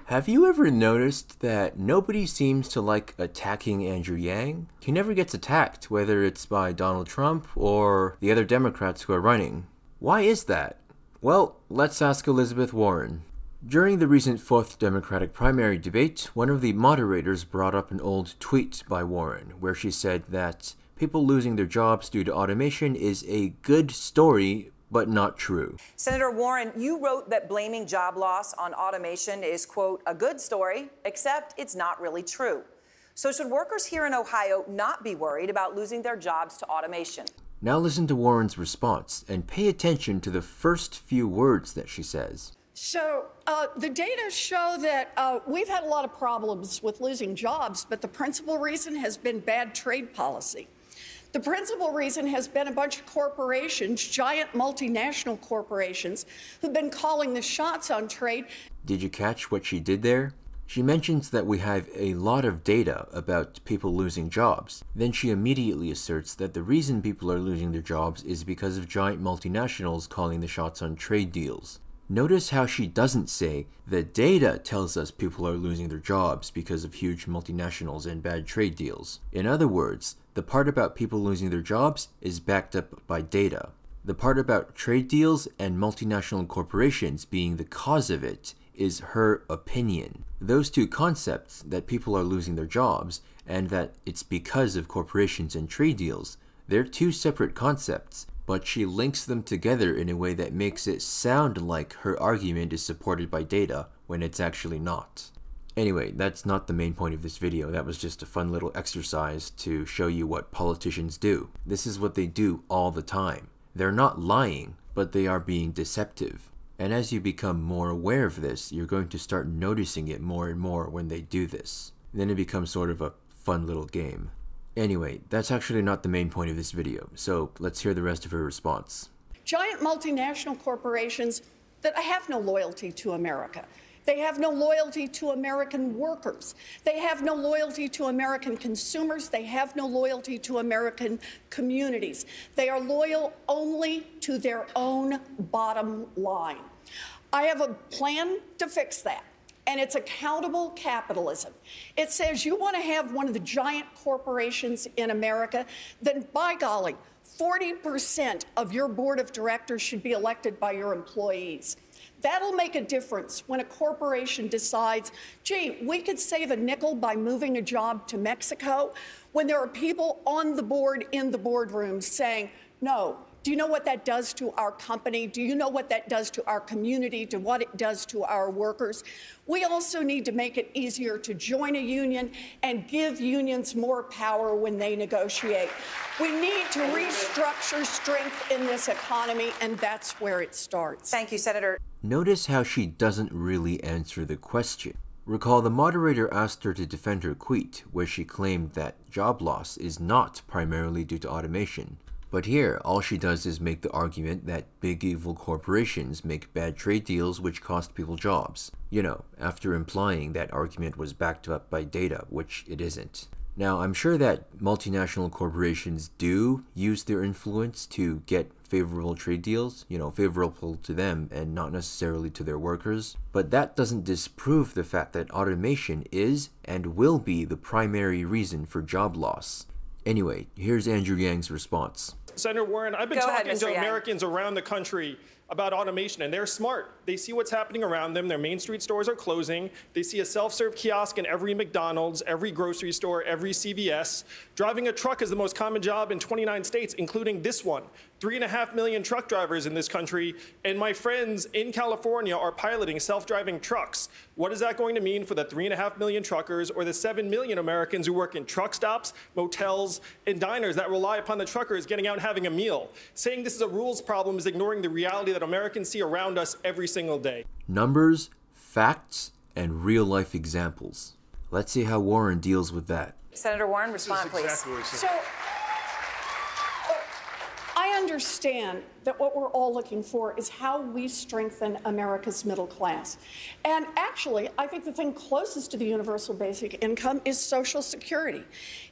Have you ever noticed that nobody seems to like attacking Andrew Yang? He never gets attacked, whether it's by Donald Trump or the other Democrats who are running. Why is that? Well, let's ask Elizabeth Warren. During the recent 4th Democratic primary debate, one of the moderators brought up an old tweet by Warren, where she said that people losing their jobs due to automation is a good story, but not true. Senator Warren, you wrote that blaming job loss on automation is, quote, a good story, except it's not really true. So should workers here in Ohio not be worried about losing their jobs to automation? Now listen to Warren's response and pay attention to the first few words that she says. So the data show that we've had a lot of problems with losing jobs, but the principal reason has been bad trade policy. The principal reason has been a bunch of corporations, giant multinational corporations, who've been calling the shots on trade. Did you catch what she did there? She mentions that we have a lot of data about people losing jobs. Then she immediately asserts that the reason people are losing their jobs is because of giant multinationals calling the shots on trade deals. Notice how she doesn't say, the data tells us people are losing their jobs because of huge multinationals and bad trade deals. In other words, the part about people losing their jobs is backed up by data. The part about trade deals and multinational corporations being the cause of it is her opinion. Those two concepts, that people are losing their jobs and that it's because of corporations and trade deals, they're two separate concepts, but she links them together in a way that makes it sound like her argument is supported by data when it's actually not. Anyway, that's not the main point of this video. That was just a fun little exercise to show you what politicians do. This is what they do all the time. They're not lying, but they are being deceptive. And as you become more aware of this, you're going to start noticing it more and more when they do this. Then it becomes sort of a fun little game. Anyway, that's actually not the main point of this video, so let's hear the rest of her response. Giant multinational corporations that have no loyalty to America. They have no loyalty to American workers. They have no loyalty to American consumers. They have no loyalty to American communities. They are loyal only to their own bottom line. I have a plan to fix that. And it's accountable capitalism. It says you want to have one of the giant corporations in America, then by golly, 40% of your board of directors should be elected by your employees. That'll make a difference when a corporation decides, gee, we could save a nickel by moving a job to Mexico, when there are people on the board in the boardroom saying, no. Do you know what that does to our company? Do you know what that does to our community, to what it does to our workers? We also need to make it easier to join a union and give unions more power when they negotiate. We need to restructure strength in this economy, and that's where it starts. Thank you, Senator. Notice how she doesn't really answer the question. Recall the moderator asked her to defend her tweet, where she claimed that job loss is not primarily due to automation. But here, all she does is make the argument that big evil corporations make bad trade deals which cost people jobs. You know, after implying that argument was backed up by data, which it isn't. Now, I'm sure that multinational corporations do use their influence to get favorable trade deals, you know, favorable to them and not necessarily to their workers. But that doesn't disprove the fact that automation is and will be the primary reason for job loss. Anyway, here's Andrew Yang's response. Senator Warren, I've been talking to Americans around the country about automation, and they're smart. They see what's happening around them. Their Main Street stores are closing. They see a self-serve kiosk in every McDonald's, every grocery store, every CVS. Driving a truck is the most common job in 29 states, including this one. 3.5 million truck drivers in this country, and my friends in California are piloting self-driving trucks. What is that going to mean for the 3.5 million truckers or the 7 million Americans who work in truck stops, motels, and diners that rely upon the truckers getting out and having a meal? Saying this is a rules problem is ignoring the reality that Americans see around us every single day. Numbers, facts, and real-life examples. Let's see how Warren deals with that. Senator Warren, respond, please. So, I I understand that what we're all looking for is how we strengthen America's middle class. And actually, I think the thing closest to the universal basic income is Social Security.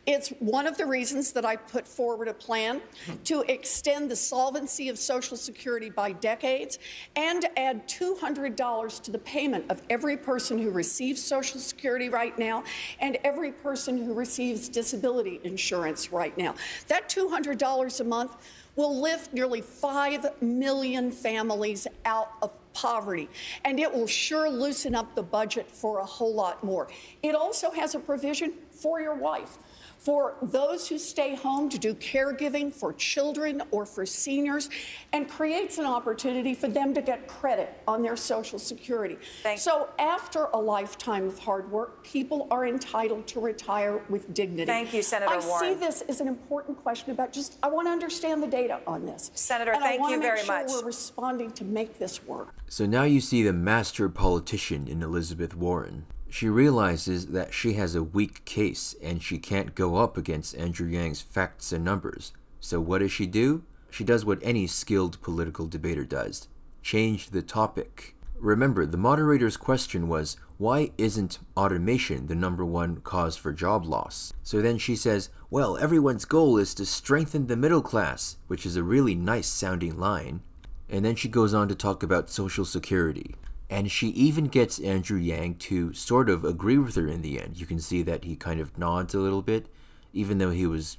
It's one of the reasons that I put forward a plan to extend the solvency of Social Security by decades and to add $200 to the payment of every person who receives Social Security right now and every person who receives disability insurance right now. That $200 a month will lift nearly 5 million families out of poverty, and it will sure loosen up the budget for a whole lot more. It also has a provision for your wife, for those who stay home to do caregiving for children or for seniors, and creates an opportunity for them to get credit on their Social Security. So after a lifetime of hard work, people are entitled to retire with dignity. Thank you, Senator Warren. I see this as an important question about I want to understand the data on this. Senator, thank you very much. I want to make sure we're responding to make this work. So now you see the master politician in Elizabeth Warren. She realizes that she has a weak case and she can't go up against Andrew Yang's facts and numbers. So what does she do? She does what any skilled political debater does. Change the topic. Remember, the moderator's question was, why isn't automation the #1 cause for job loss? So then she says, well, everyone's goal is to strengthen the middle class, which is a really nice sounding line. And then she goes on to talk about Social Security. And she even gets Andrew Yang to sort of agree with her in the end. You can see that he kind of nods a little bit, even though he was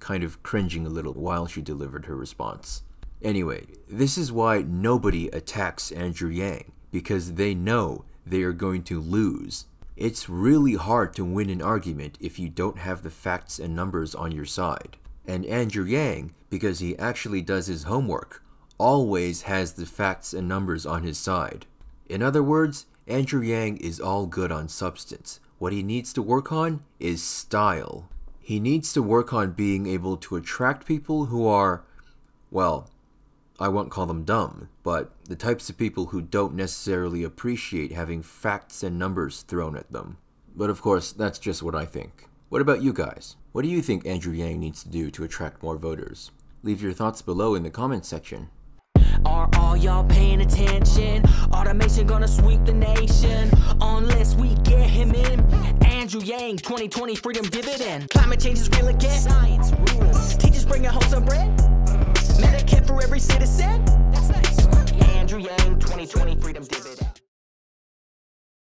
kind of cringing a little while she delivered her response. Anyway, this is why nobody attacks Andrew Yang, because they know they are going to lose. It's really hard to win an argument if you don't have the facts and numbers on your side. And Andrew Yang, because he actually does his homework, always has the facts and numbers on his side. In other words, Andrew Yang is all good on substance. What he needs to work on is style. He needs to work on being able to attract people who are, well, I won't call them dumb, but the types of people who don't necessarily appreciate having facts and numbers thrown at them. But of course, that's just what I think. What about you guys? What do you think Andrew Yang needs to do to attract more voters? Leave your thoughts below in the comments section. Are all y'all paying attention? Automation gonna sweep the nation unless we get him in. Andrew Yang, 2020 freedom dividend. Climate change is real again. Science rules. Teachers bringing home some bread. Medicare for every citizen. That's nice. Andrew Yang, 2020 freedom dividend.